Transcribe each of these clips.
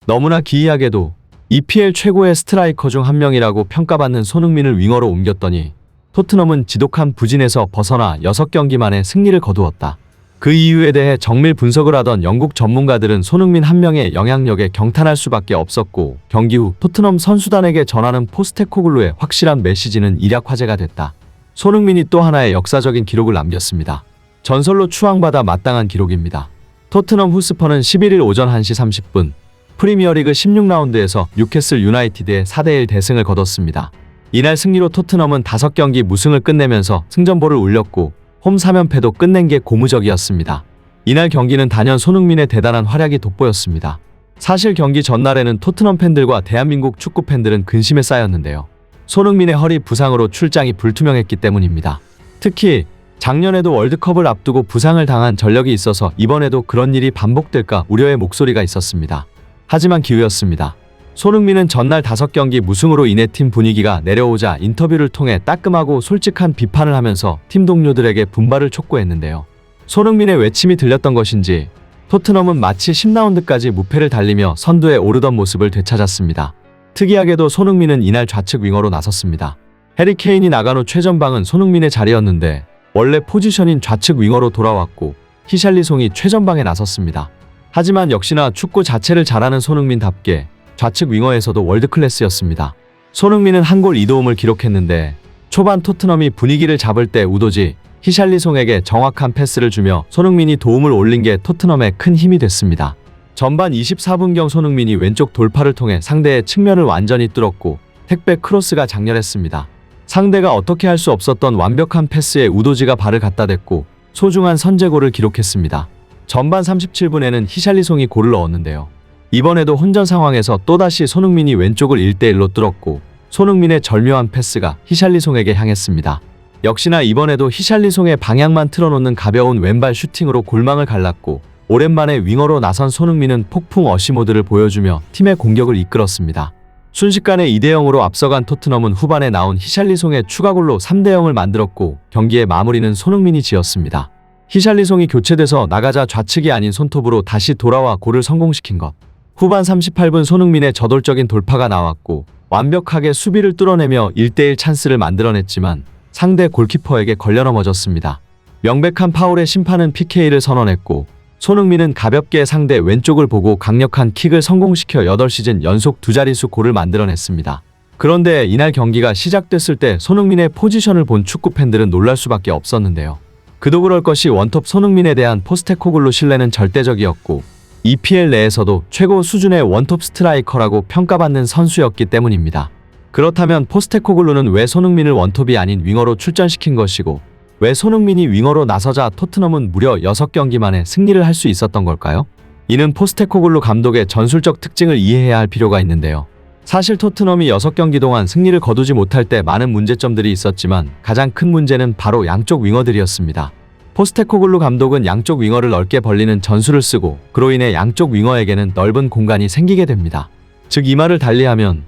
너무나 기이하게도 EPL 최고의 스트라이커 중 한 명이라고 평가받는 손흥민을 윙어로 옮겼더니 토트넘은 지독한 부진에서 벗어나 6경기 만에 승리를 거두었다. 그 이유에 대해 정밀 분석을 하던 영국 전문가들은 손흥민 한 명의 영향력에 경탄할 수밖에 없었고, 경기 후 토트넘 선수단에게 전하는 포스테코글루의 확실한 메시지는 일약 화제가 됐다. 손흥민이 또 하나의 역사적인 기록을 남겼습니다. 전설로 추앙받아 마땅한 기록입니다. 토트넘 후스퍼는 11일 오전 1시 30분 프리미어리그 16라운드에서 뉴캐슬 유나이티드의 4대1 대승을 거뒀습니다. 이날 승리로 토트넘은 5경기 무승을 끝내면서 승전보를 울렸고 홈 3연패도 끝낸 게 고무적이었습니다. 이날 경기는 단연 손흥민의 대단한 활약이 돋보였습니다. 사실 경기 전날에는 토트넘 팬들과 대한민국 축구 팬들은 근심에 쌓였는데요. 손흥민의 허리 부상으로 출장이 불투명했기 때문입니다. 특히 작년에도 월드컵을 앞두고 부상을 당한 전력이 있어서 이번에도 그런 일이 반복될까 우려의 목소리가 있었습니다. 하지만 기우였습니다. 손흥민은 전날 5경기 무승으로 인해 팀 분위기가 내려오자 인터뷰를 통해 따끔하고 솔직한 비판을 하면서 팀 동료들에게 분발을 촉구했는데요. 손흥민의 외침이 들렸던 것인지 토트넘은 마치 10라운드까지 무패를 달리며 선두에 오르던 모습을 되찾았습니다. 특이하게도 손흥민은 이날 좌측 윙어로 나섰습니다. 해리 케인이 나간 후 최전방은 손흥민의 자리였는데 원래 포지션인 좌측 윙어로 돌아왔고 히샬리송이 최전방에 나섰습니다. 하지만 역시나 축구 자체를 잘하는 손흥민답게 좌측 윙어에서도 월드클래스였습니다. 손흥민은 한 골 2도움을 기록했는데 초반 토트넘이 분위기를 잡을 때 우도지 히샬리송에게 정확한 패스를 주며 손흥민이 도움을 올린 게 토트넘에 큰 힘이 됐습니다. 전반 24분경 손흥민이 왼쪽 돌파를 통해 상대의 측면을 완전히 뚫었고 택배 크로스가 장렬했습니다. 상대가 어떻게 할 수 없었던 완벽한 패스에 우도지가 발을 갖다 댔고 소중한 선제골을 기록했습니다. 전반 37분에는 히샬리송이 골을 넣었는데요. 이번에도 혼전 상황에서 또다시 손흥민이 왼쪽을 1대1로 뚫었고 손흥민의 절묘한 패스가 히샬리송에게 향했습니다. 역시나 이번에도 히샬리송의 방향만 틀어놓는 가벼운 왼발 슈팅으로 골망을 갈랐고 오랜만에 윙어로 나선 손흥민은 폭풍 어시모드를 보여주며 팀의 공격을 이끌었습니다. 순식간에 2대0으로 앞서간 토트넘은 후반에 나온 히샬리송의 추가골로 3대0을 만들었고 경기의 마무리는 손흥민이 지었습니다. 히샬리송이 교체돼서 나가자 좌측이 아닌 손톱으로 다시 돌아와 골을 성공시킨 것. 후반 38분 손흥민의 저돌적인 돌파가 나왔고 완벽하게 수비를 뚫어내며 1대1 찬스를 만들어냈지만 상대 골키퍼에게 걸려 넘어졌습니다. 명백한 파울의 심판은 PK를 선언했고 손흥민은 가볍게 상대 왼쪽을 보고 강력한 킥을 성공시켜 8시즌 연속 2자릿수 골을 만들어냈습니다. 그런데 이날 경기가 시작됐을 때 손흥민의 포지션을 본 축구 팬들은 놀랄 수밖에 없었는데요. 그도 그럴 것이 원톱 손흥민에 대한 포스테코글루 신뢰는 절대적이었고 EPL 내에서도 최고 수준의 원톱 스트라이커라고 평가받는 선수였기 때문입니다. 그렇다면 포스테코글루는 왜 손흥민을 원톱이 아닌 윙어로 출전시킨 것이고 왜 손흥민이 윙어로 나서자 토트넘은 무려 6경기 만에 승리를 할 수 있었던 걸까요? 이는 포스테코글루 감독의 전술적 특징을 이해해야 할 필요가 있는데요. 사실 토트넘이 6경기 동안 승리를 거두지 못할 때 많은 문제점들이 있었지만 가장 큰 문제는 바로 양쪽 윙어들이었습니다. 포스테코글루 감독은 양쪽 윙어를 넓게 벌리는 전술을 쓰고 그로 인해 양쪽 윙어에게는 넓은 공간이 생기게 됩니다. 즉 이 말을 달리하면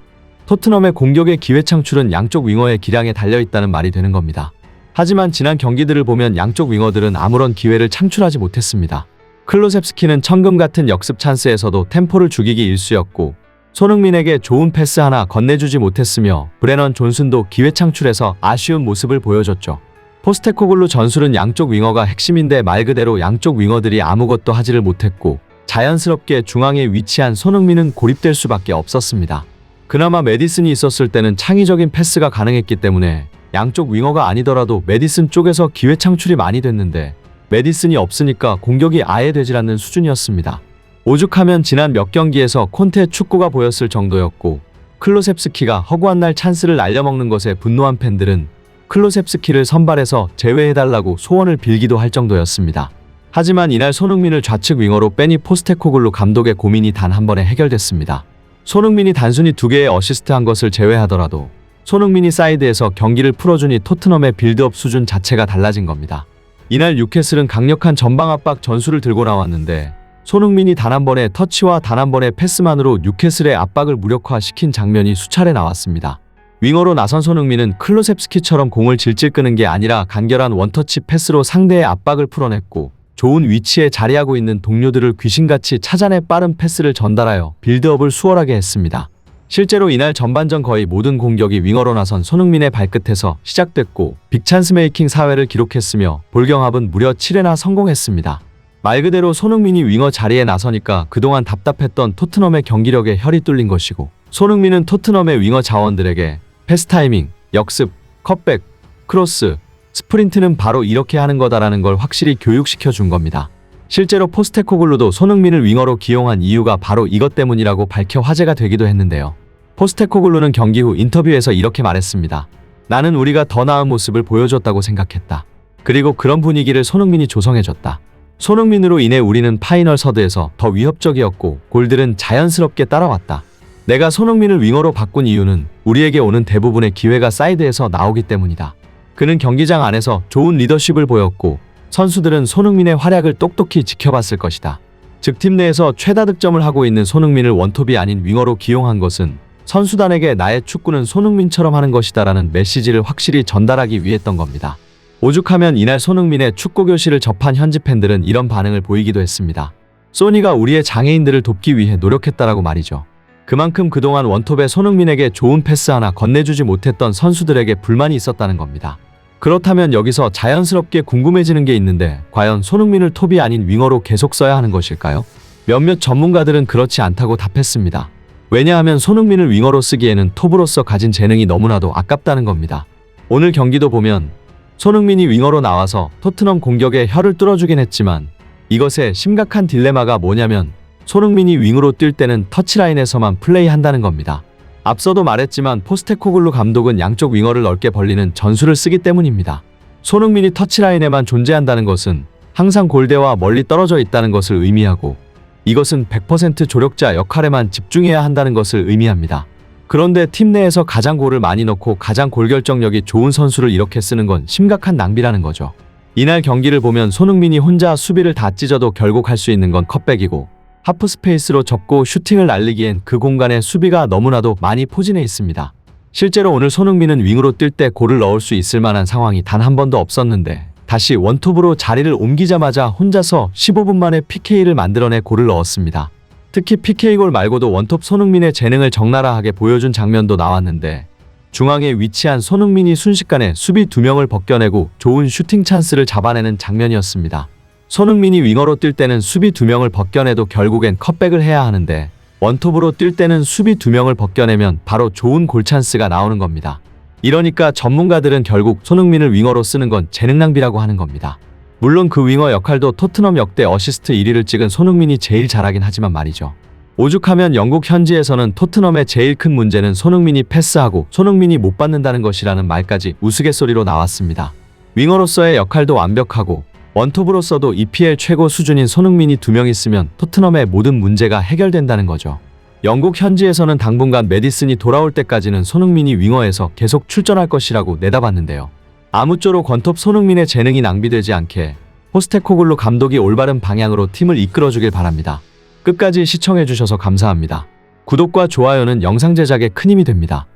토트넘의 공격의 기회 창출은 양쪽 윙어의 기량에 달려있다는 말이 되는 겁니다. 하지만 지난 경기들을 보면 양쪽 윙어들은 아무런 기회를 창출하지 못했습니다. 클로셉스키는 천금 같은 역습 찬스에서도 템포를 죽이기 일쑤였고 손흥민에게 좋은 패스 하나 건네주지 못했으며 브레넌 존슨도 기회 창출에서 아쉬운 모습을 보여줬죠. 포스테코글루 전술은 양쪽 윙어가 핵심인데 말 그대로 양쪽 윙어들이 아무것도 하지를 못했고 자연스럽게 중앙에 위치한 손흥민은 고립될 수밖에 없었습니다. 그나마 메디슨이 있었을 때는 창의적인 패스가 가능했기 때문에 양쪽 윙어가 아니더라도 메디슨 쪽에서 기회 창출이 많이 됐는데 메디슨이 없으니까 공격이 아예 되질 않는 수준이었습니다. 오죽하면 지난 몇 경기에서 콘테 축구가 보였을 정도였고 클로셉스키가 허구한 날 찬스를 날려먹는 것에 분노한 팬들은 클로셉스키를 선발해서 제외해달라고 소원을 빌기도 할 정도였습니다. 하지만 이날 손흥민을 좌측 윙어로 빼니 포스테코글루 감독의 고민이 단 한 번에 해결됐습니다. 손흥민이 단순히 2개의 어시스트한 것을 제외하더라도 손흥민이 사이드에서 경기를 풀어주니 토트넘의 빌드업 수준 자체가 달라진 겁니다. 이날 뉴캐슬은 강력한 전방 압박 전술을 들고 나왔는데 손흥민이 단 한 번의 터치와 단 한 번의 패스만으로 뉴캐슬의 압박을 무력화시킨 장면이 수차례 나왔습니다. 윙어로 나선 손흥민은 클로셉스키처럼 공을 질질 끄는 게 아니라 간결한 원터치 패스로 상대의 압박을 풀어냈고 좋은 위치에 자리하고 있는 동료들을 귀신같이 찾아내 빠른 패스를 전달하여 빌드업을 수월하게 했습니다. 실제로 이날 전반전 거의 모든 공격이 윙어로 나선 손흥민의 발끝에서 시작됐고 빅찬스 메이킹 4회를 기록했으며 볼경합은 무려 7회나 성공했습니다. 말 그대로 손흥민이 윙어 자리에 나서니까 그동안 답답했던 토트넘의 경기력에 혈이 뚫린 것이고, 손흥민은 토트넘의 윙어 자원들에게 패스 타이밍, 역습, 컷백, 크로스, 스프린트는 바로 이렇게 하는 거다라는 걸 확실히 교육시켜 준 겁니다. 실제로 포스테코글루도 손흥민을 윙어로 기용한 이유가 바로 이것 때문이라고 밝혀 화제가 되기도 했는데요. 포스테코글루는 경기 후 인터뷰에서 이렇게 말했습니다. 나는 우리가 더 나은 모습을 보여줬다고 생각했다. 그리고 그런 분위기를 손흥민이 조성해줬다. 손흥민으로 인해 우리는 파이널 서드에서 더 위협적이었고 골들은 자연스럽게 따라왔다. 내가 손흥민을 윙어로 바꾼 이유는 우리에게 오는 대부분의 기회가 사이드에서 나오기 때문이다. 그는 경기장 안에서 좋은 리더십을 보였고 선수들은 손흥민의 활약을 똑똑히 지켜봤을 것이다. 즉 팀 내에서 최다 득점을 하고 있는 손흥민을 원톱이 아닌 윙어로 기용한 것은 선수단에게 나의 축구는 손흥민처럼 하는 것이다 라는 메시지를 확실히 전달하기 위했던 겁니다. 오죽하면 이날 손흥민의 축구 교실을 접한 현지 팬들은 이런 반응을 보이기도 했습니다. 소니가 우리의 장애인들을 돕기 위해 노력했다라고 말이죠. 그만큼 그동안 원톱의 손흥민에게 좋은 패스 하나 건네주지 못했던 선수들에게 불만이 있었다는 겁니다. 그렇다면 여기서 자연스럽게 궁금해지는 게 있는데 과연 손흥민을 톱이 아닌 윙어로 계속 써야 하는 것일까요? 몇몇 전문가들은 그렇지 않다고 답했습니다. 왜냐하면 손흥민을 윙어로 쓰기에는 톱으로서 가진 재능이 너무나도 아깝다는 겁니다. 오늘 경기도 보면 손흥민이 윙어로 나와서 토트넘 공격에 혀를 뚫어주긴 했지만 이것의 심각한 딜레마가 뭐냐면 손흥민이 윙으로 뛸 때는 터치라인에서만 플레이한다는 겁니다. 앞서도 말했지만 포스테코글루 감독은 양쪽 윙어를 넓게 벌리는 전술을 쓰기 때문입니다. 손흥민이 터치라인에만 존재한다는 것은 항상 골대와 멀리 떨어져 있다는 것을 의미하고 이것은 100% 조력자 역할에만 집중해야 한다는 것을 의미합니다. 그런데 팀 내에서 가장 골을 많이 넣고 가장 골 결정력이 좋은 선수를 이렇게 쓰는 건 심각한 낭비라는 거죠. 이날 경기를 보면 손흥민이 혼자 수비를 다 찢어도 결국 할 수 있는 건 컷백이고 하프 스페이스로 접고 슈팅을 날리기엔 그 공간에 수비가 너무나도 많이 포진해 있습니다. 실제로 오늘 손흥민은 윙으로 뛸 때 골을 넣을 수 있을 만한 상황이 단 한 번도 없었는데 다시 원톱으로 자리를 옮기자마자 혼자서 15분 만에 PK를 만들어내 골을 넣었습니다. 특히 PK골 말고도 원톱 손흥민의 재능을 적나라하게 보여준 장면도 나왔는데 중앙에 위치한 손흥민이 순식간에 수비 2명을 벗겨내고 좋은 슈팅 찬스를 잡아내는 장면이었습니다. 손흥민이 윙어로 뛸 때는 수비 2명을 벗겨내도 결국엔 컷백을 해야 하는데 원톱으로 뛸 때는 수비 2명을 벗겨내면 바로 좋은 골 찬스가 나오는 겁니다. 이러니까 전문가들은 결국 손흥민을 윙어로 쓰는 건 재능 낭비라고 하는 겁니다. 물론 그 윙어 역할도 토트넘 역대 어시스트 1위를 찍은 손흥민이 제일 잘하긴 하지만 말이죠. 오죽하면 영국 현지에서는 토트넘의 제일 큰 문제는 손흥민이 패스하고 손흥민이 못 받는다는 것이라는 말까지 우스갯소리로 나왔습니다. 윙어로서의 역할도 완벽하고 원톱으로서도 EPL 최고 수준인 손흥민이 2명 있으면 토트넘의 모든 문제가 해결된다는 거죠. 영국 현지에서는 당분간 메디슨이 돌아올 때까지는 손흥민이 윙어에서 계속 출전할 것이라고 내다봤는데요. 아무쪼록 원톱 손흥민의 재능이 낭비되지 않게 포스테코글루 감독이 올바른 방향으로 팀을 이끌어주길 바랍니다. 끝까지 시청해주셔서 감사합니다. 구독과 좋아요는 영상 제작에 큰 힘이 됩니다.